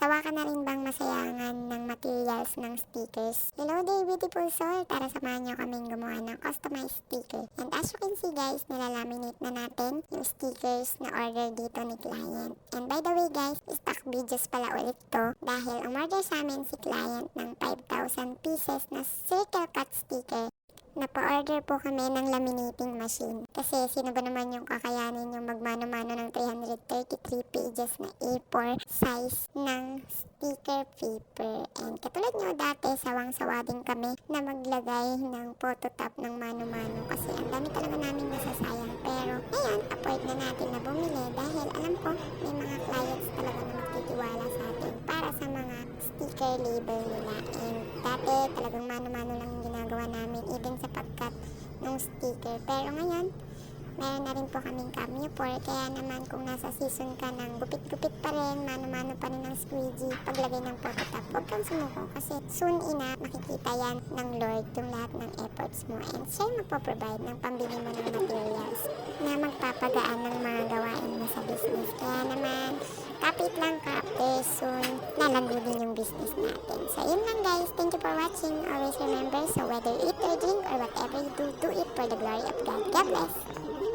Sawa ka na rin bang masayangan ng materials ng stickers? Hello there beautiful soul! Tara samahan nyo kaming gumawa ng customized sticker. And as you can see guys, nilalaminate na natin yung stickers na order dito ni client. And by the way guys, stock videos pala ulit to dahil umorder sa amin si client ng 5,000 pieces na circle cut sticker. Napa-order po kami ng laminating machine. Kasi sino ba naman yung kakayanin yung magmano-mano ng 333 pages na A4 size ng sticker paper. And katulad nyo dati, sawang-sawa din kami na maglagay ng phototop ng mano-mano. Kasi ang dami talaga namin nasasayang. Pero ngayon, afford na natin na bumili dahil alam ko may mga clients talaga na magtitiwala sa atin para sa mga sticker label nila. And dati talagang mano-mano lang yung ginagawa namin even sa pagkat ng sticker. Pero ngayon, meron na rin po kaming cameo for kaya naman kung nasa season ka ng gupit-gupit pa rin, mano-mano pa rin ng squeegee, paglagay ng phototop, huwag kang sumuko kasi soon ina makikita yan ng Lord yung lahat ng efforts mo and siya magpo-provide ng pambili mo ng materials na magpapagaan ng mga gawain mo sa business. Kaya naman, kapit lang kapit, soon lalago din yung business natin. So yun lang guys, thank you for watching. Always remember, so whether eat or drink or whatever you do, do it for the glory of God. God bless!